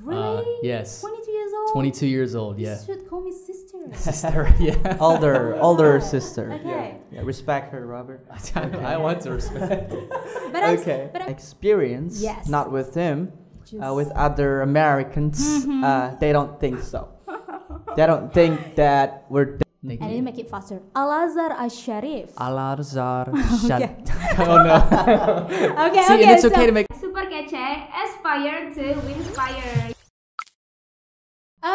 Really? Yes. 22 years old? 22 years old, yeah. You should call me sister. Sister, yeah. Older sister. Okay. Yeah, respect her, Robert. I want to respect. But I'm, Okay. but I'm, Experience, Yes. not with him, Just- with other Americans, they don't think so. They don't think that we're. Thank I need you. to make it faster. Al-Azhar Asy-Syarif. Al-Azhar Okay. Oh no. Okay, See, okay. and it's okay to make. Super kece, aspire to inspire.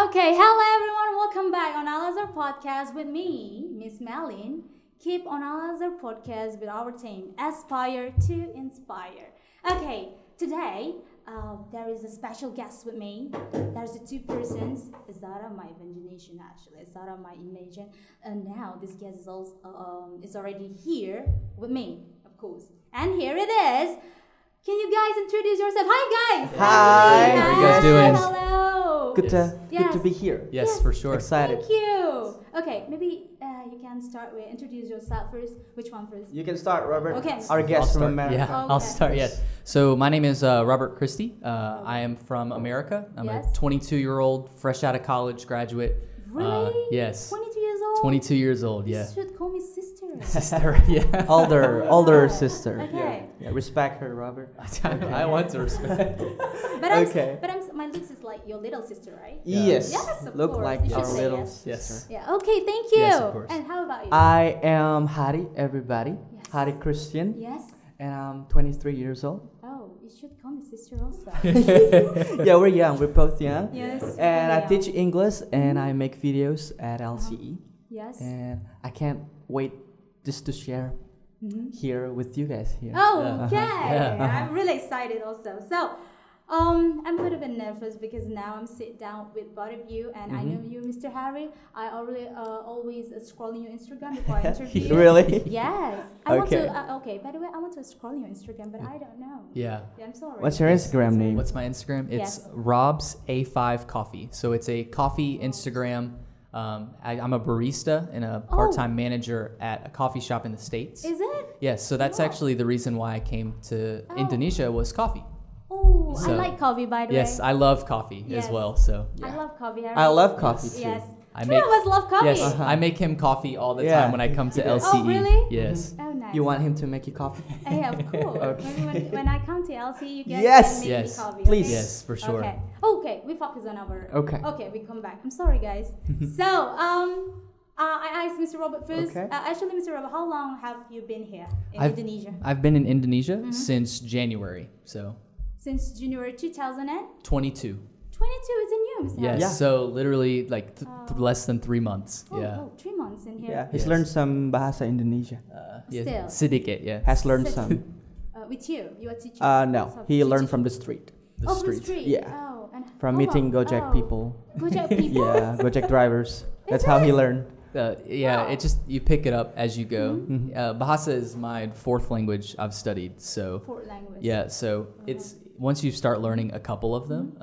Okay, hello everyone. Welcome back on Al-Azhar Podcast with me, Miss Malin. Keep on Al-Azhar Podcast with our team, Aspire to Inspire. Okay, today there is a special guest with me. There's two persons. Zara, my imagination actually. Zara, my imagine. And now this guest is also is already here with me, of course. And here it is. Can you guys introduce yourself? Hi guys. Hi. Ashley, How are you guys doing? Hello. Good to Yes. be here. Yes, for sure. Excited. Thank you. Okay, maybe you can start with introduce yourself first. Which one first? You can start, Robert. Okay. Our I'll guest from start. America. Yeah, Okay. I'll start. Yes. So my name is Robert Christie. I am from America. I'm Yes. a 22-year-old, fresh out of college graduate. Really? Yes. 22 years old? 22 years old. You Yeah. should call me sister. Sister. Yeah. Older sister. Okay. Yeah, respect her, Robert. I want to respect. But I'm, Okay. but I'm, my looks is like your little sister, right? Yes. Yes, of Look course. like You should our say little yes. sister. Yes. Yeah. Okay. Thank you. Yes, of course. And how about you? I am Hari, everybody. Yes. Hari Christian, Yes. and I'm 23 years old. Oh, you should call me sister also. Yeah, we're young. We're both young. Yes. And I yeah. teach English and I make videos at LCE. Yes. And I can't wait just to share here with you guys here. Oh, okay. Yeah. I'm really excited also. So, I'm a little bit nervous because now I'm sit down with both of you, and I know you, Mr. Harry. I already always scrolling your Instagram before I interview you. Really? Yes. I want Okay. to. Okay. By the way, I want to scroll your Instagram, but I don't know. Yeah. Yeah, I'm sorry. What's your Instagram name? What's my Instagram? It's Yes. Rob's A5 Coffee. So it's a coffee Instagram. I'm a barista and a part-time manager at a coffee shop in the States. Is it? Yes, so that's Oh. actually the reason why I came to Indonesia was coffee. Oh, I So- like coffee. By the Yes, way. I love coffee Yes. as well. So I love coffee. Harry. I love coffee too. Yes. I Three make of us love coffee. yes, I make him coffee all the Yeah. time when I come to Oh, LCE. really? Yes. Oh, nice. You want him to make you coffee? Yeah, of course. Okay. Maybe when I come to LC, you guys Yes. can make Yes. me coffee. Please. Okay? Yes, for sure. Okay. Okay, we focus on our. Okay. Okay, we come back. I'm sorry, guys. So, I asked Mr. Robert first. Okay. Actually, Mr. Robert, how long have you been here in I've- Indonesia? I've been in Indonesia since January, so Since January 2022. 22. Is in you, Mr. Yes, Harry. Yeah. so literally like less than 3 months. Oh, Yeah. oh, 3 months in here. Yeah, he's Yes. learned some bahasa Indonesia. Still. Sedikit, yeah. Has learned Sit- some. With you are teaching. No, So he learned teaching. from the street. The Oh, from street. street. Yeah. Oh, and From how meeting about- Gojek oh, people. Gojek people. Yeah, Gojek drivers. That's Is how he it? learned. Yeah, Wow. it just you pick it up as you go. Mhm. Bahasa is my fourth language I've studied, so Foreign language. yeah. So it's once you start learning a couple of them,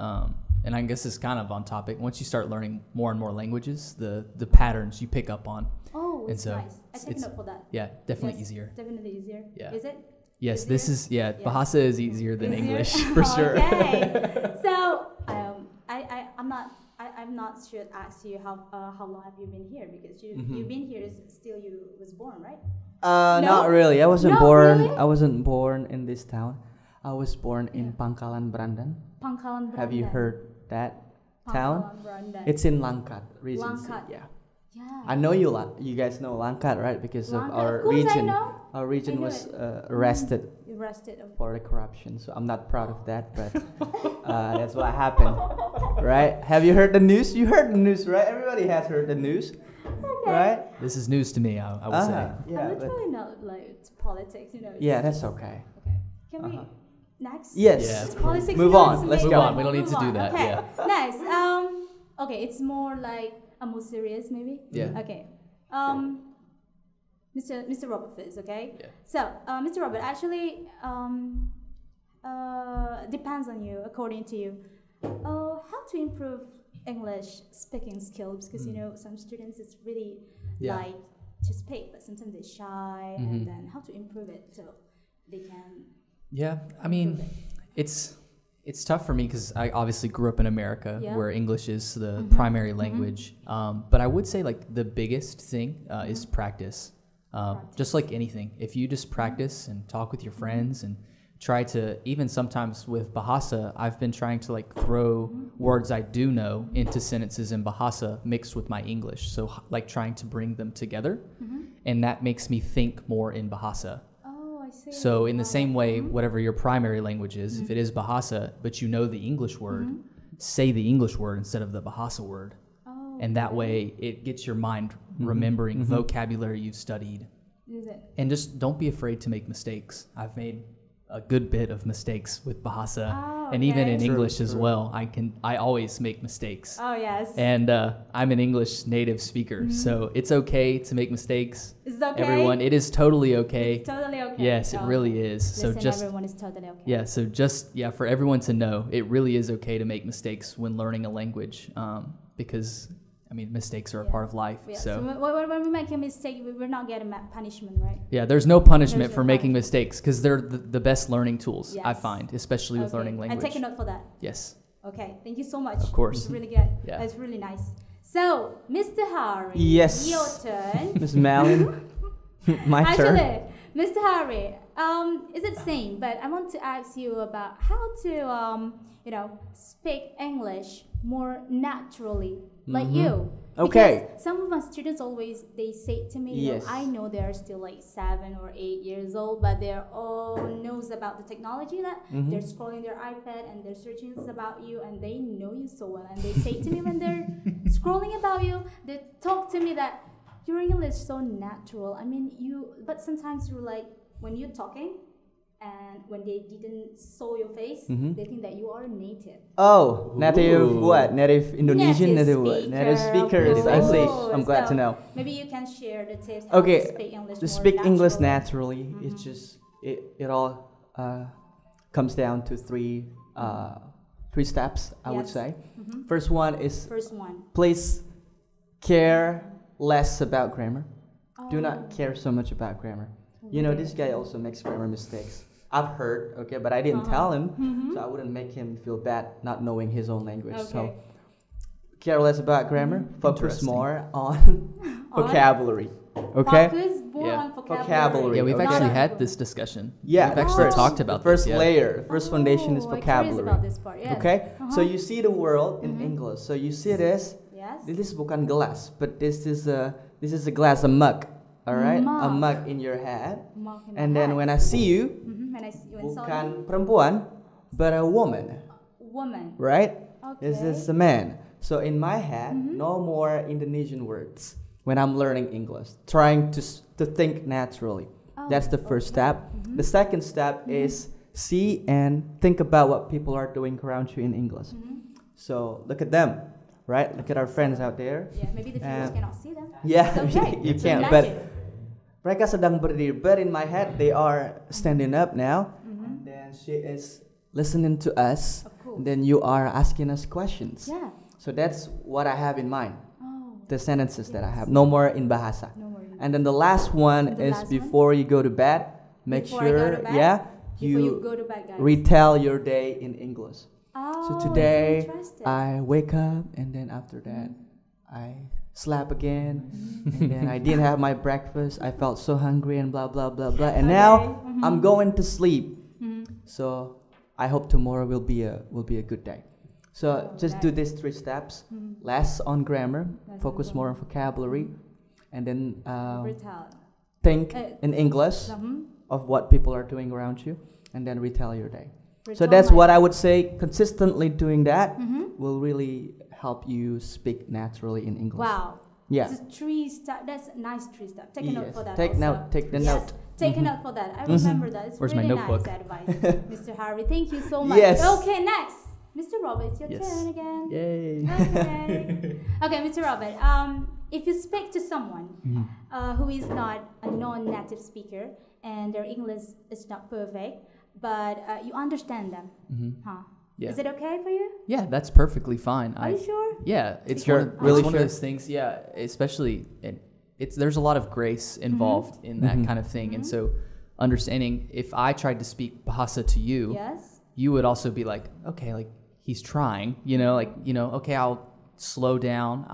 and I guess it's kind of on topic. Once you start learning more and more languages, the patterns you pick up on. Oh, And it's so nice. I take it's- note for that. Yeah, definitely Yes, easier. Definitely easier. Yeah. Is it? Yes, this is Easier? yeah. Bahasa is easier than Easier? English for sure. Okay. So, I'm not sure to ask you how long have you been here because you've been here still you was born, right? No? Not really. I wasn't No, born. really? I wasn't born in this town. I was born in Pangkalan Brandan. Pangkalan Have you Brandan. heard that town? Pangkalan Brandan. It's in Langkat, Regency. Langkat. Yeah. Yeah. I know you guys know Langkat, right? Because of Langkat. our Of course I region. know. Our region I know was it. arrested You rested. Okay. for the corruption. So I'm not proud of that, but that's what happened, right? Have you heard the news? You heard the news, right? Everybody has heard the news, right? This is news to me. I would say. Yeah, I'm but- literally not like it's politics, you know. it's yeah, that's just- okay. Okay. Can we next? Yes. Yeah. It's politics. Move you know, on. it's Let's amazing. go. Move on. We don't need to Move do on. that, Okay. yeah. Nice. Okay, it's more like a more serious maybe. Yeah. Okay. Mr. Robert first, okay? Yeah. So, Mr. Robert, actually, depends on you, according to you. How to improve English speaking skills? Because you know some students is really Yeah. like to speak, but sometimes they're shy, and then how to improve it so they can. Yeah, I mean, improve it. It's tough for me because I obviously grew up in America Yeah. where English is the primary language. But I would say like the biggest thing is practice. Just like anything, if you just practice and talk with your friends and try to, even sometimes with Bahasa, I've been trying to like throw words I do know into sentences in Bahasa mixed with my English. So like trying to bring them together, and that makes me think more in Bahasa. Oh, I see. So in the same way, whatever your primary language is, if it is Bahasa, but you know the English word, say the English word instead of the Bahasa word. Oh, And that way it gets your mind remembering vocabulary you've studied. is it? And just don't be afraid to make mistakes. I've made a good bit of mistakes with Bahasa, Oh, and even okay. in True, English as true. well. I always make mistakes. Oh, yes. And I'm an English native speaker, so it's okay to make mistakes. Is that okay? Everyone, it is totally okay. It's totally okay. Yes, it Oh. really is. So Listen, just everyone is totally okay. for everyone to know, it really is okay to make mistakes when learning a language, because I mean mistakes are a part of life. Yeah, So when we make a mistake, we're not getting punishment, right? yeah, there's no punishment There's for no making punishment. mistakes because they're the best learning tools I Yes. find, especially with Okay. learning language. I take a note for that. Yes. Okay, thank you so much. Of course. It's really good. Yeah. It's really nice. So, Mr. Harry, Yes. your turn. Miss Malin, my turn. Actually, Mr. Harry, is it same? But I want to ask you about how to, speak English more naturally, like you. Okay. Because some of my students always they say to me, Yes. I know they're still like 7 or 8 years old, but they're all knows about the technology that they're scrolling their iPad and they're searching about you and they know you so well. And they say to me when they're scrolling about you, they talk to me that your English is so natural. I mean, but sometimes you're like, when you're talking and when they didn't saw your face, they think that you are native. Oh, native Ooh. what? Native Indonesian, native what? speaker, Native speakers. of I see. course. I'm glad to So know. Maybe you can share the tips how Okay, to speak English to more speak English naturally. naturally, it's just it all comes down to three steps. I would Yes. say. First one is First one. please care less about grammar. Do Oh. not care so much about grammar. You know, this guy also makes grammar mistakes. I've heard, okay, but I didn't tell him, so I wouldn't make him feel bad not knowing his own language. So, Okay. care less about grammar, focus Interesting. more on vocabulary. Okay? Focus more Yeah. on vocabulary. Vocabulary. Yeah, we've Okay. actually Not- had this discussion. Yeah, we've actually first- talked about the first this. Yeah. layer, the first foundation is Oh, I'm curious vocabulary. about this part. Yes. Okay? So you see the world in English. So you see this. Yes. This bukan gelas, but this is a glass, a mug. All right, a Mug. mug in your hand. Mark in my And then head. when I see you, When I see you and saw bukan you, perempuan, but a woman. woman. Right? Okay. This is a man. So in my head, no more Indonesian words when I'm learning English. Trying to think naturally. Oh, That's the first step. The second step is see and think about what people are doing around you in English. So look at them, right? Look at our friends out there. Yeah, maybe the viewers cannot see them. Yeah, It's okay. you It's can. okay. But mereka sedang berdiri, but in my head they are standing up now. And then she is listening to us. Of course. And then you are asking us questions. Yeah. So that's what I have in mind. Oh. The sentences that I have. No more in Bahasa. No more. And then the last one The is last one? before you go to bed, make Before I go sure, to bed? yeah, Before you you go to bed, guys. retell your day in English. Oh, So it's today interesting. I wake up and then after that I slept again and then I didn't have my breakfast. I felt so hungry and blah blah blah blah. And now I'm going to sleep. So I hope tomorrow will be a good day. So just do these 3 steps. Less on grammar, Less on focus more on vocabulary, and then Retell. think in English of what people are doing around you, and then retell your day. So Retell that's my- what I would say. Consistently doing that will really help you speak naturally in English. Wow. Yeah. It's a 3 step. That's a nice 3 step. Take a note Yes. for that. Take also. note. Take the Yes, note. Take a note for that. I remember that. It's Where's my really notebook? nice advice, Mr. Harvey. Thank you so much. Yes. Okay, next, Mr. Robert, it's your Yes. turn again. Yay. Okay. Okay, Mr. Robert. If you speak to someone who is not a non-native speaker and their English is not perfect, but you understand them, huh? Yeah. Is it okay for you? Yeah, that's perfectly fine. Are you sure? Yeah, it's Sure. one of, Really it's one sure? of those things. Yeah, especially there's a lot of grace involved in that kind of thing, and so understanding if I tried to speak Bahasa to you, Yes. you would also be like, okay, like he's trying, okay, I'll slow down.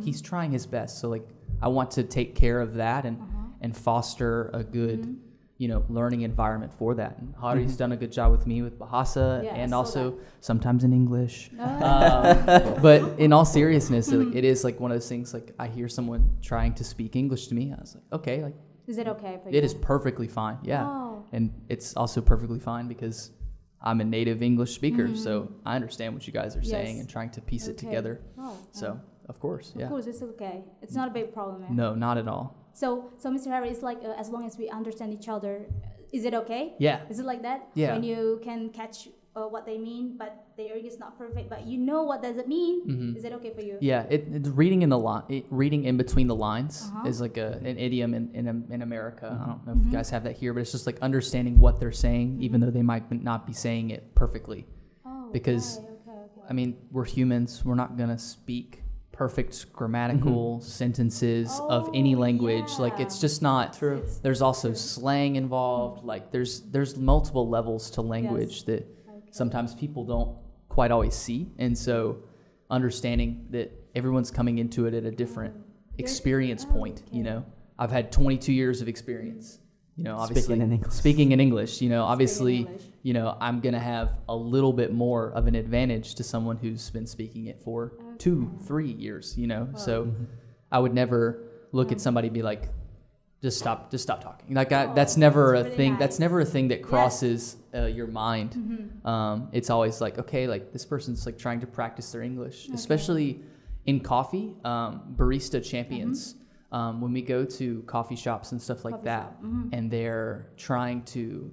He's trying his best. So like, I want to take care of that and foster a good, learning environment for that. And Hari's done a good job with me with Bahasa and also sometimes in English. But in all seriousness, it is like one of those things, like I hear someone trying to speak English to me. I was like, okay, like, is it okay for you? It is perfectly fine. Yeah. And it's also perfectly fine because I'm a native English speaker. So I understand what you guys are saying and trying to piece it together. So of course, Of course, it's okay. It's not a big problem. No, not at all. So Mr. Harry, it's like as long as we understand each other, is it okay? Yeah. Is it like that? Yeah. When you can catch what they mean, but their English is not perfect, but you know what does it mean? Is it okay for you? Yeah. It's reading reading in between the lines is like an idiom in America. I don't know if you guys have that here, but it's just like understanding what they're saying, even though they might not be saying it perfectly. Because I mean, we're humans. We're not gonna speak perfect grammatical sentences of any language. Like it's just not true. There's also slang involved. Like there's multiple levels to language that sometimes people don't quite always see. And so understanding that everyone's coming into it at a different experience point, I've had 22 years of experience, obviously speaking in English, obviously, I'm going to have a little bit more of an advantage to someone who's been speaking it for 2-3 years, so I would never look at somebody and be like, just stop talking. Like that's never a thing. Nice. That's never a thing that crosses your mind. It's always like, okay, like this person's like trying to practice their English, especially in coffee, barista champions. When we go to coffee shops and stuff like that, and they're trying to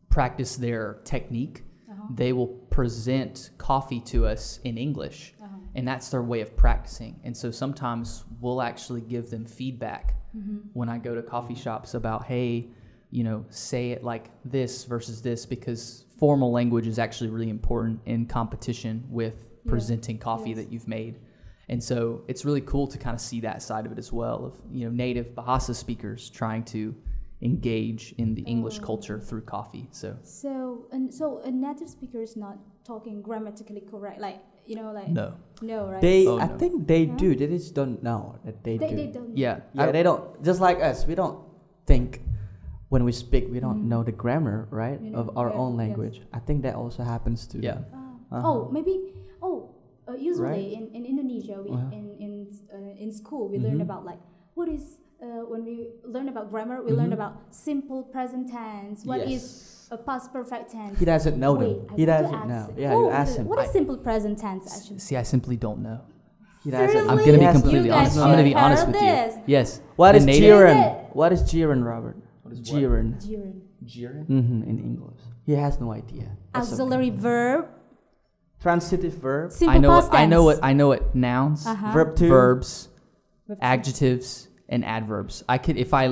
practice their technique, they will present coffee to us in English, and that's their way of practicing. And so sometimes we'll actually give them feedback when I go to coffee shops about, hey, say it like this versus this, because formal language is actually really important in competition with presenting coffee that you've made. And so it's really cool to kind of see that side of it as well, of native Bahasa speakers trying to engage in the English culture through coffee. So a native speaker is not talking grammatically correct, no, right? I think they do. They just don't know that they do. They don't. Yeah, they don't. Just like us, we don't think when we speak. We don't know the grammar, right, of our own language. Yes. I think that also happens to them. Usually in Indonesia, we in school we learn about like what is when we learn about grammar, we learn about simple present tense. What is a past perfect tense? He doesn't know them. He doesn't know. Yeah, you ask him. What is simple present tense actually? See, I simply don't know. He doesn't. I'm gonna be completely honest. I'm gonna be honest with you. Yes. What is jiren? What is jiren, Robert? What is jiren? Jiren? In English. He has no idea. Auxiliary verb. Transitive verb. Simple past tense. I know what nouns, verb two, verbs, adjectives, and adverbs. I could if I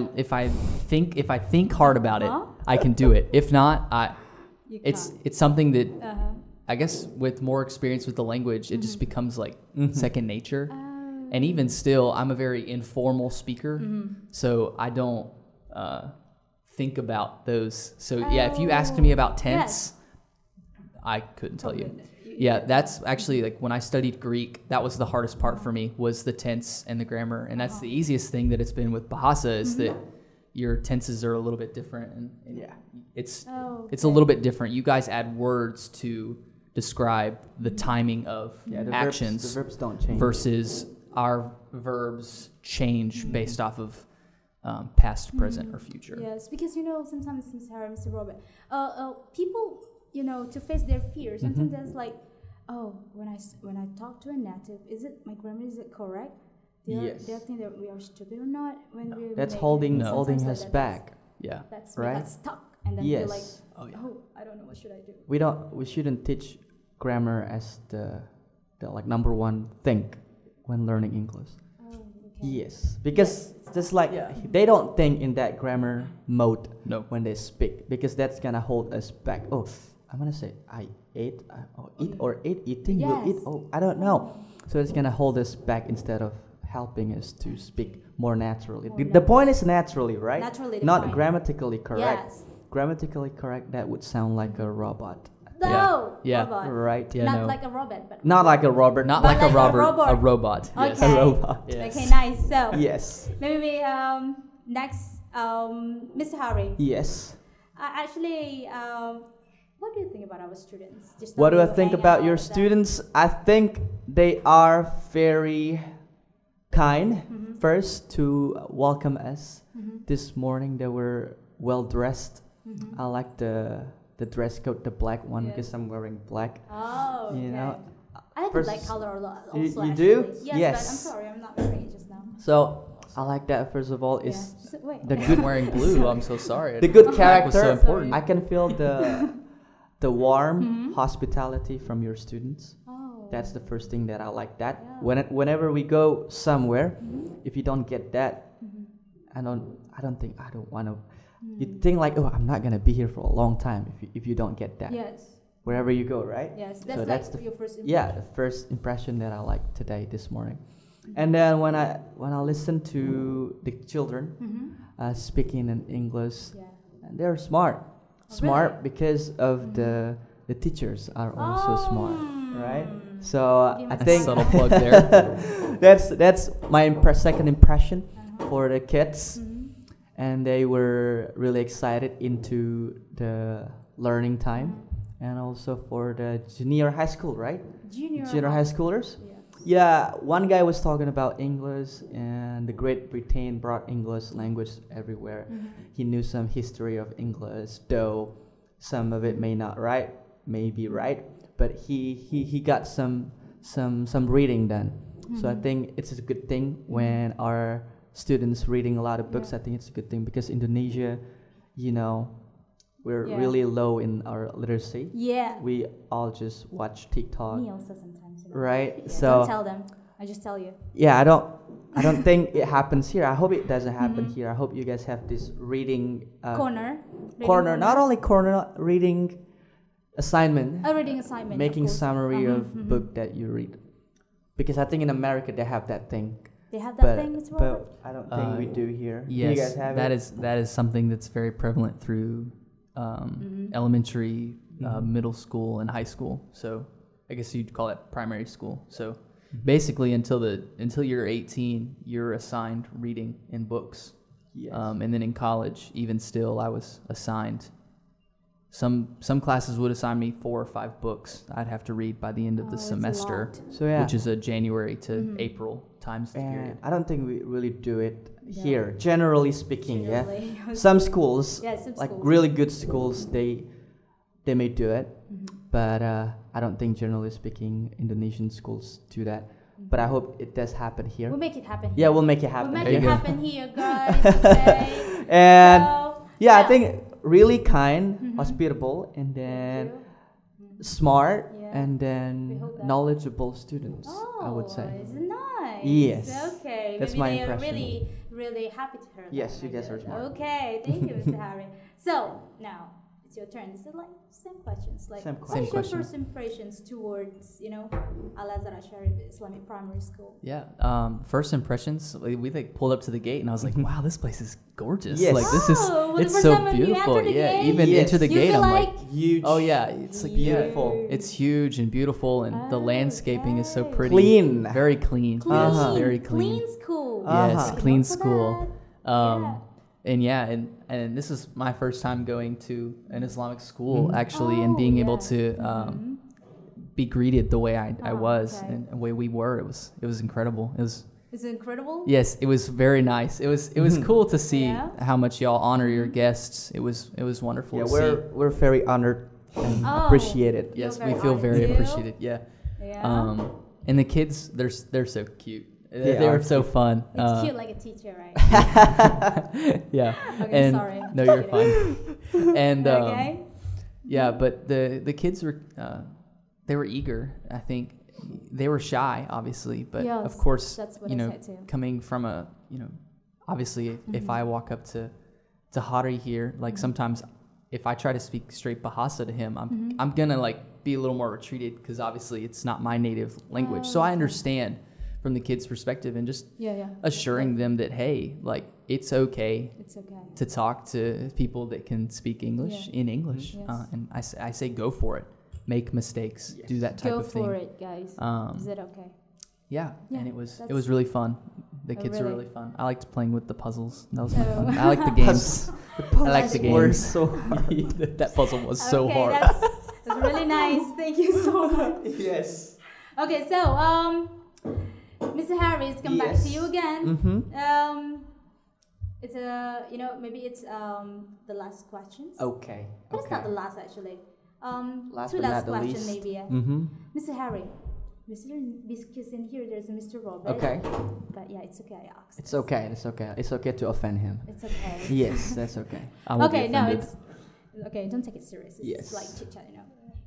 think hard about it, I can do it. If not, it's something that I guess with more experience with the language, it just becomes like second nature. And even still, I'm a very informal speaker, so I don't think about those. So if you asked me about tense, I couldn't tell you. Yeah, that's actually like when I studied Greek, that was the hardest part for me, was the tense and the grammar. And that's the easiest thing that it's been with Bahasa, is that your tenses are a little bit different. And it's a little bit different. You guys add words to describe the timing of actions. The verbs don't change. Versus our verbs change based off of past, present, or future. Yes, because sometimes, Mr. Robert, people, to face their fears, sometimes there's like, when I talk to a native, my grammar is it correct? They'll think that we are stupid or not when we. That's holding us back. Yeah, that's right. We got stuck, and then feel like, I don't know, what should I do? We shouldn't teach grammar as the like number one thing when learning English. Yes, because just like they don't think in that grammar mode when they speak, because that's gonna hold us back. Oh, I'm gonna say I ate, eating, you eat. Oh, I don't know. So it's gonna hold us back instead of helping us to speak more naturally. The point is naturally, right? Naturally, not grammatically correct. Yes. Grammatically correct, that would sound like a robot. No. Yeah. Robot. Right. Yeah, Not no. like a robot, but Not like a Robert. Not But like a like a robot. robot. A robot. Yes. Okay. A robot. Yes. Okay, nice. So Yes. maybe next, Mr. Harry. Yes. Actually, what do you think about our students? Just What now do I you think hang about out your with them. students? I think they are very kind. First, to welcome us this morning. They were well dressed. I like the dress code, the black one, Yeah. because I'm wearing black. Oh, You okay. know, I have first- the black color a lot. You- Also, you actually. do? Yes, Yes. but I'm sorry, I'm not wearing it just now. So I like that. First of all, Yeah. is So, wait. the Yeah, good I'm wearing blue. I'm so sorry. the good Black was so character. important. I can feel the warm hospitality from your students. Oh. That's the first thing that I like. That Yeah. whenever we go somewhere, if you don't get that, I don't want to. You think like, oh, I'm not gonna be here for a long time if you don't get that. Yes. Wherever you go, right? Yes. So That's that's like the your first impression. Yeah, the first impression that I like today, this morning. And then when I listen to the children speaking in English, Yeah. and they're smart, Oh, smart really? because of the teachers are also smart, right? Mm. So Give I me think Subtle plug there. that's my second impression for the kids, and they were really excited into the learning time, and also for the junior high school, right? Junior high schoolers. Yes. Yeah, one guy was talking about English, and the Great Britain brought English language everywhere. He knew some history of English, though some of it may be right, but he got some reading done. So I think it's a good thing when our students reading a lot of books. I think it's a good thing because Indonesia, we're Yeah. really low in our literacy. Yeah. We all just watch TikTok. Me also sometimes. Right, Yeah. so Don't tell them. I just tell you. yeah, I don't think it happens here. I hope it doesn't happen here. I hope you guys have this reading Corner. corner, not only corner, reading assignment, A reading assignment. making of course. summary of book that you read. Because I think in America they have that thing, They have that but thing as well. I don't think we do here. Do you Yes, guys have that it? is something that's very prevalent through elementary, middle school, and high school. So I guess you'd call it primary school. So basically, until you're 18, you're assigned reading in books. Yes. And then in college, even still, I was assigned. Some classes would assign me 4 or 5 books I'd have to read by the end of the Oh, it's a semester, lot. So yeah, which is a January to April times the and period. I don't think we really do it Yeah. here. Generally speaking, Generally. yeah. Some schools, Yeah, some like schools. really good schools, they may do it, but I don't think generally speaking Indonesian schools do that. But I hope it does happen here. We'll make it happen. Yeah, here. we'll make it happen. We'll There make you it go. happen here, guys. Okay. And So, yeah, I yeah. think really kind, hospitable, and then smart, Yeah. and We then hope that. knowledgeable students. Oh, I would say. it's nice. Yes. Okay. That's Maybe my they impression. are really, really happy to hear that. Yes, you Very guys are good. smart. Okay, thank you, Mr. Harry. So now it's your turn. Is it like same questions? Like, Same what's Same your question. first impressions towards Al-Azhar Asy-Syarif Islamic Primary School? Yeah. First impressions, we like pulled up to the gate, and I was like, "Wow, this place is gorgeous! Yes. Like this is Oh, the it's first so time when you beautiful. enter the Yeah, gate? even Yes. into the You gate, feel I'm like like, Huge. oh yeah, it's like Beautiful. It's huge and beautiful, and the landscaping is so Okay. pretty. Clean. Very clean. Clean, Yes, very clean. school. Yes, Uh-huh. clean Look for school. that. And yeah, and this is my first time going to an Islamic school actually, and Oh, being able yeah. to be greeted the way I Oh, was okay. and the way we were. It was incredible. It was. It's incredible. Yes, it was very nice. It was cool to see Yeah. how much y'all honor your guests. It was wonderful Yeah, to see. we're very honored and Oh. appreciated. Yes, You're we very feel honored very too. appreciated. Yeah. Yeah. And the kids, they're so cute. They They are were so fun. It's cute like a teacher, right? Yeah. Okay, and sorry. no, Just you're fine. And Okay. yeah, but the kids were they were eager. I think they were shy, obviously, but Yes, of course, that's what you I know, said too. coming from a obviously, if I walk up to Hari here, like sometimes if I try to speak straight Bahasa to him, I'm gonna like be a little more retreated because obviously it's not my native language. So I understand from the kids' perspective and just Yeah. assuring them that hey, like it's okay It's okay. to talk to people that can speak English Yeah. in English, Yes. and I say go for it. make mistakes, do that type Go of thing. for it, guys. Is it okay? Yeah, Yeah, and it was really fun. The kids are really? really fun. I liked playing with the puzzles. That was Oh. fun. I like the games. I like the Were games. so That puzzle was so Okay, hard. that's really nice. Thank you so much. yes. Okay, so Mr. Harris, come back to you again. It's maybe it's the last questions. Okay. But it's not the last actually. Last two but last not the question least. maybe. Yeah. Mr. Harry, because in here there's a Mr. Robert. Okay. But yeah, it's okay. I asked. It's okay. It's okay. It's okay to offend him. It's okay. Yes, that's okay. I won't be Okay, no, offended. it's okay. Don't take it serious. It's Yes. like chit chat,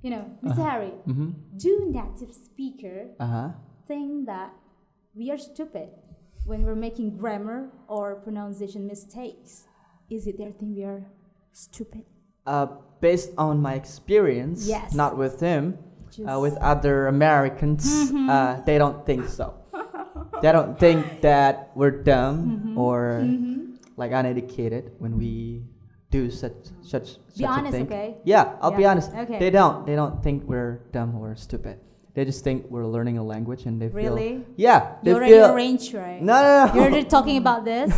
You know, Mr. Harry, Mm-hmm. do native speaker think that we are stupid when we're making grammar or pronunciation mistakes? Is it their thing we are stupid? Based on my experience, Yes. not with him, Just- with other Americans, they don't think so. They don't think that we're dumb or like uneducated when we do such Be a honest, thing. okay? Yeah, I'll be Yeah, honest. okay. They don't think we're dumb or stupid. They just think we're learning a language and they feel. Really? Yeah, they You're feel. in range, right? No. You're already talking about this?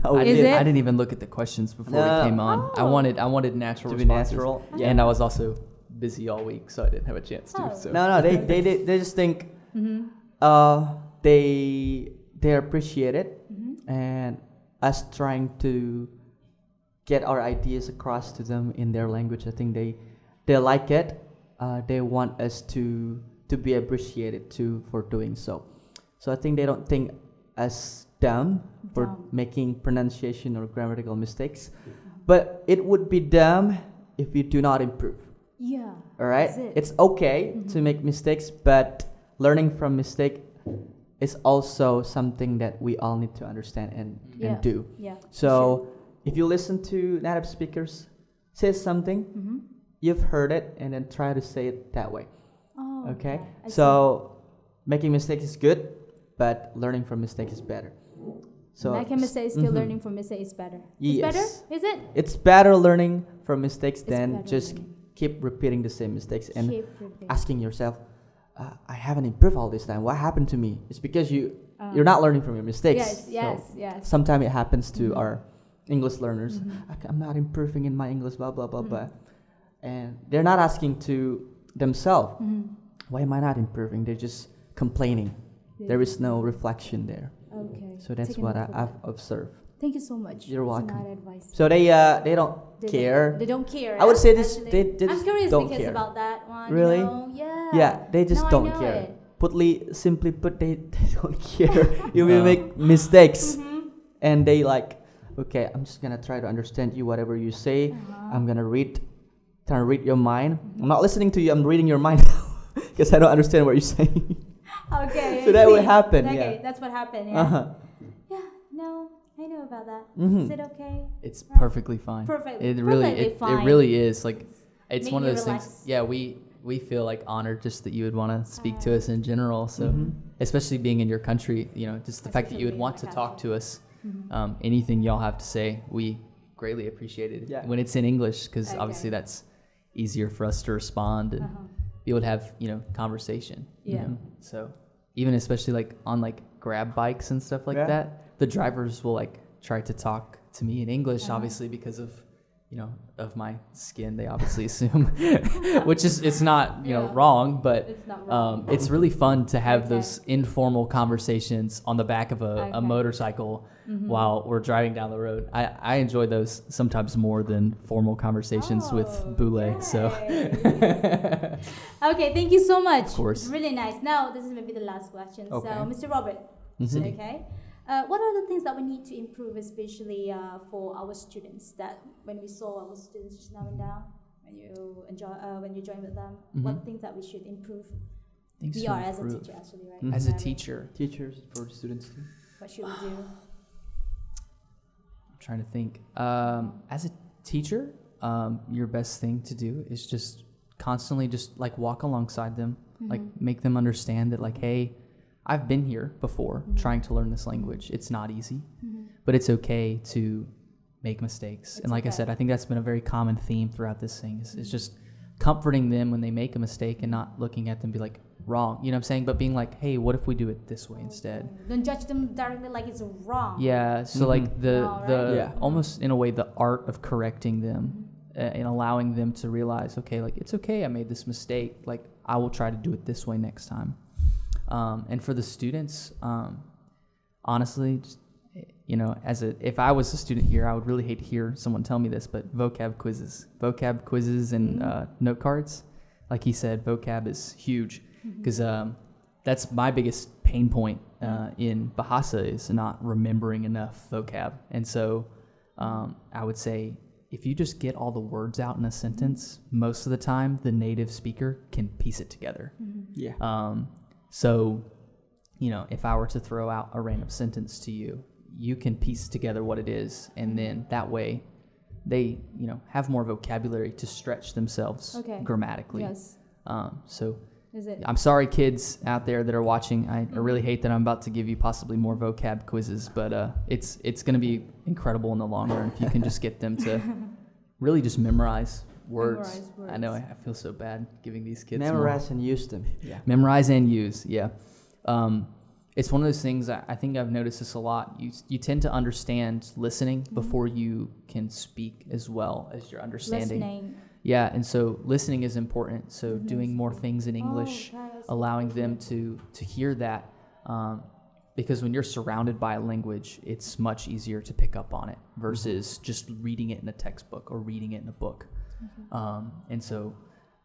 No, I Is didn't, it? I didn't even look at the questions before No. we came on. I wanted natural To be responses. natural, yeah. And I was also busy all week, so I didn't have a chance to. Oh. So. No, they just think they appreciate it and us trying to get our ideas across to them in their language. I think they like it. They want us to be appreciated too for doing so. So I think they don't think us dumb for Dumb. making pronunciation or grammatical mistakes, but it would be dumb if you do not improve. Yeah. All right, That's it. it's okay to make mistakes, but learning from mistake is also something that we all need to understand and do. Yeah. So if you listen to native speakers say something, you've heard it, and then try to say it that way. Oh, Okay, I so making mistakes is good, but learning from mistakes is better. So making mistakes, still learning from mistakes is better. Yes. It's better? Is it? it's better learning from mistakes It's than better just learning. keep repeating the same mistakes and Keep repeating. asking yourself, I haven't improved all this time. What happened to me? It's because you're not learning from your mistakes. Yes. Sometimes it happens to our English learners. I'm not improving in my English, blah blah blah blah, and they're not asking to themselves, why am I not improving? They're just complaining. There is no reflection there. Okay. So that's Taking what note of I've that. observed. Thank you so much. You're That's welcome. another advice. So they don't They care. They don't care. I would say this. actually. They just I'm curious don't because care. about that one. Really? Yeah. Yeah, they just Now I don't know care. it. Simply put, they don't care. You will make mistakes, and they like, okay, I'm just gonna try to understand you, whatever you say. I'm gonna trying to read your mind. I'm not listening to you. I'm reading your mind because I don't understand what you're saying. Okay. So I that would see. happen, Okay, yeah. that's what happened. Yeah. Yeah. No, I know about that. Is it okay? It's perfectly fine. Perfectly- It really, perfectly it fine. really is. Like, it's Make one of you those relax. things. Yeah, we feel like honored just that you would want to speak to us in general. So, especially being in your country, just the fact that you would Especially want being to in my talk to us, anything y'all have to say, we greatly appreciate it. Yeah. When it's in English, because Okay. obviously that's easier for us to respond and be able to have conversation. you Yeah. know? So even especially like on like grab bikes and stuff like Yeah. that, the drivers will like try to talk to me in English, obviously because of of my skin. They obviously assume, which is it's not wrong, but It's not wrong. it's really fun to have Okay. those informal conversations on the back of a Okay. motorcycle while we're driving down the road. I enjoy those sometimes more than formal conversations with Boule. So yay. Okay, thank you so much. Of course. It's really nice. Now, this is maybe the last question. Okay. So, Mr. Robert, okay, what are the things that we need to improve, especially for our students? That when we saw our students just now and down, when you join with them, what things that we should improve? Things We to are as a improve. teacher, actually, right? As a Maybe. teacher, Teachers for students too. What should we do? I'm trying to think. As a teacher, your best thing to do is just constantly just like walk alongside them, like make them understand that like, hey, I've been here before trying to learn this language. It's not easy, but it's okay to make mistakes. And like I okay. said, I think that's been a very common theme throughout this thing is just comforting them when they make a mistake and not looking at them be like, wrong, you know what I'm saying? But being like, hey, what if we do it this way instead? Don't judge them directly like it's wrong. Yeah, so like the Yeah. almost in a way the art of correcting them and allowing them to realize, okay, like it's okay, I made this mistake, like I will try to do it this way next time. And for the students, honestly, just, you know, if I was a student here, I would really hate to hear someone tell me this, but vocab quizzes and note cards, like he said, vocab is huge. Because that's my biggest pain point in Bahasa is not remembering enough vocab. And so I would say if you just get all the words out in a sentence, most of the time the native speaker can piece it together. Yeah. So, you know, if I were to throw out a random sentence to you, you can piece together what it is. And then that way they, you know, have more vocabulary to stretch themselves grammatically. Yes. So... Is it? I'm sorry, kids out there that are watching. I really hate that I'm about to give you possibly more vocab quizzes, but it's going to be incredible in the long run if you can just get them to really just memorize words. I know I feel so bad giving these kids Memorize and use them. Yeah. Memorize and use. Yeah. It's one of those things. I think I've noticed this a lot. You tend to understand listening before you can speak as well as your understanding. Listening. Yeah, and so listening is important. So doing more things in English, allowing them to hear that, because when you're surrounded by a language, it's much easier to pick up on it versus just reading it in a textbook or reading it in a book. And so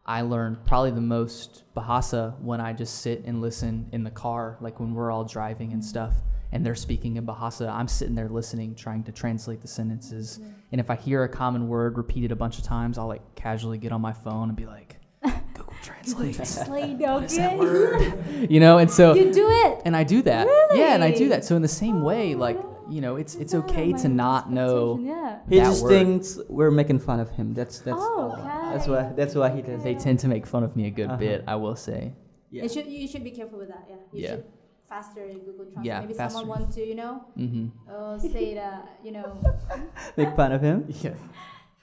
I learned probably the most Bahasa when I just sit and listen in the car, like when we're all driving and stuff, and they're speaking in Bahasa. I'm sitting there listening, trying to translate the sentences. And if I hear a common word repeated a bunch of times, I'll like casually get on my phone and be like, Google Translate. What is that word? You know, and so You do it. and I do that. Really? Yeah, and I do that. So in the same way, like, you know, it's okay to not know. Yeah. He that just word. thinks we're making fun of him. That's Okay. that's why he does. They tend to make fun of me a good bit, I will say. Yeah. You should be careful with that. Yeah. You should faster Google Translate. Yeah, Maybe faster. someone want to, you know, say that, you know. Make fun of him. Yeah.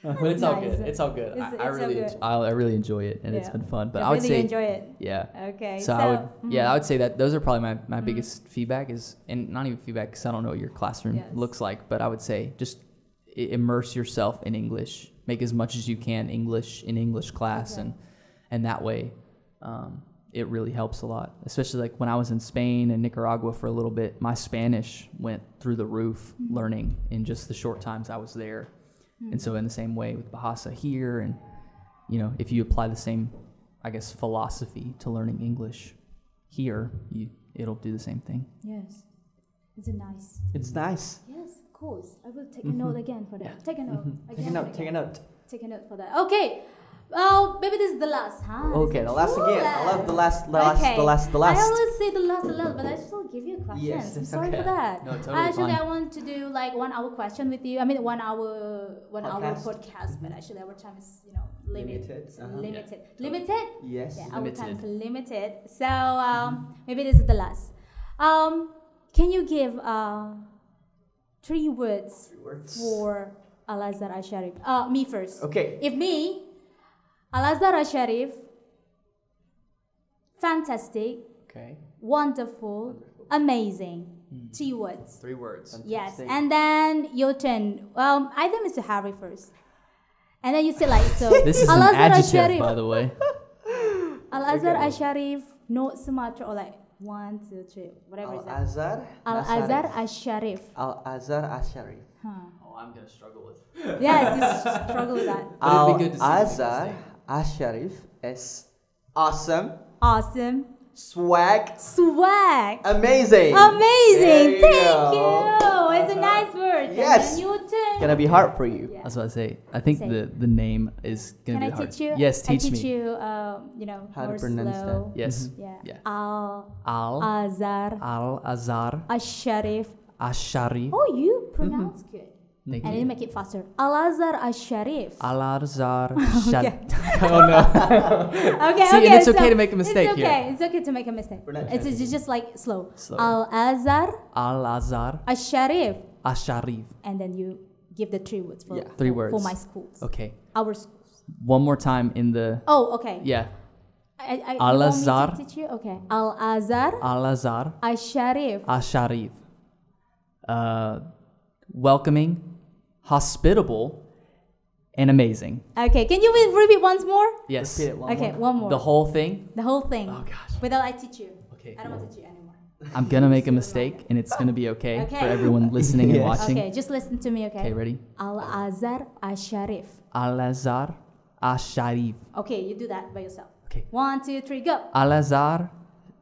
But it's all nice. good. It's all good. It's I all really, good. I really enjoy it, and it's Yeah. been fun. But You I would really say, enjoy it. yeah. Okay. So I would, I would say that those are probably my biggest feedback is, and not even feedback because I don't know what your classroom looks like, but I would say just immerse yourself in English, make as much as you can English in English class, and that way, it really helps a lot. Especially like when I was in Spain and Nicaragua for a little bit, my Spanish went through the roof learning in just the short times I was there. And so in the same way with Bahasa here, and, you know, if you apply the same, I guess, philosophy to learning English here, it'll do the same thing. Yes. It's a nice. It's nice. Yes, of course. I will take a note again for that. Take a note. Take a note. Take a note. Take a note for that. Okay. Well, maybe this is the last, huh? Okay, the last again. I love the last. Okay. The last. I always say the last, but I still give you questions. Yes, I'm it's sorry okay. for that. No, totally Actually, fine. I want to do like 1 hour question with you. I mean, 1 hour Podcast. podcast, but actually our time is, you know, limited. Uh-huh. Limited. Limited? Yes. Yeah, our Limited. time is limited. So maybe this is the last. Can you give 3 words for Al-Azhar Asy-Syarif? Me first. Okay. If me, Al-Azhar Asy-Syarif, fantastic, Okay. wonderful, amazing. 3 words. 3 words. Yes. And then your turn. I think Mr. Harry first. And then you say like so. This is an Al-Azhar adjective, Asy-Syarif. by the way. Al-Azhar Okay. Asy-Syarif, North Sumatra, or like 1, 2, 3, whatever is that. Al-Azhar. Al-Azhar Asy-Syarif. Al-Azhar Asy-Syarif. Oh, I'm gonna struggle with. Yes, you struggle with that. But it'd be good to see you make a Al-Azhar mistake. Asy-Syarif is awesome, Awesome. swag, Swag. amazing. Amazing. There you Thank go. you. It's a nice word. Yes. And then your turn. It's gonna be hard for you. Yeah. That's what I say. I think Say. the name is gonna Can be I hard. teach you? Yes, teach I me. teach you, you know, How to more pronounce slow. Yes. Yeah. Yeah. Al-Azhar Al-Azhar Asy-Syarif. Asy-Syarif. Oh, you pronounce good. Thank And you. then make it faster. Al-Azhar Asy-Syarif. Al-Azhar Asy-Syarif. Oh no. Okay, See, okay. and it's okay to make a mistake It's here. okay. It's okay to make a mistake. We're not It's just like slow. Slower. Al-Azhar Al-Azhar Asy-Syarif. Asy-Syarif. And then you give the 3 words for, Yeah. 3 for words. my schools. Okay. Our schools. one more time in the. Oh, okay. Yeah. Al-Azhar. Al-Azhar. Teach you? Okay. Al-Azhar. Al-Azhar Asy-Syarif. Asy-Syarif. Welcoming, hospitable, and amazing. Okay. Can you repeat once more? Yes. Repeat it one Okay, more. one more. The whole thing. The whole thing. Oh gosh. Without I teach you. Okay. I don't want to teach you anymore. I'm gonna make a mistake, and it's gonna be okay, Okay. for everyone listening and Yes. watching. Okay, just listen to me, okay? Okay, ready? Al-Azhar Asy-Syarif. Al-Azhar Asy-Syarif. Okay, you do that by yourself. Okay. 1, 2, 3, go. Al-Azhar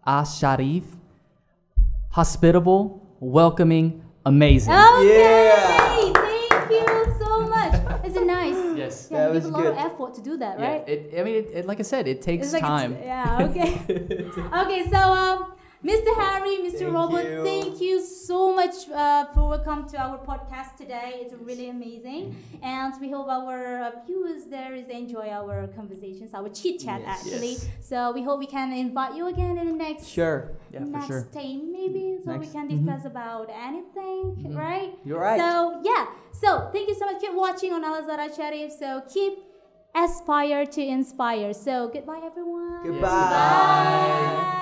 Asy-Syarif. Hospitable, welcoming, amazing. Okay, Yeah. thank you so much. Is it nice? Yes. Yeah, That you was give a lot of good. effort to do that, Yeah, right? it like I said, it takes It's like time. yeah, okay. Okay, so Mr. Harry, Mr. Thank Robert, you. thank you so much for welcome to our podcast today. It's really amazing, and we hope our viewers there is enjoy our conversations, our chit chat Yes. actually. Yes. So we hope we can invite you again in the next Sure. Yeah, for next sure. time maybe, so we Next. can discuss about anything, right? You're right. So yeah, so thank you so much. Keep watching on Al-Azhar Asy-Syarif. So keep aspire to inspire. So goodbye, everyone. Goodbye. Bye.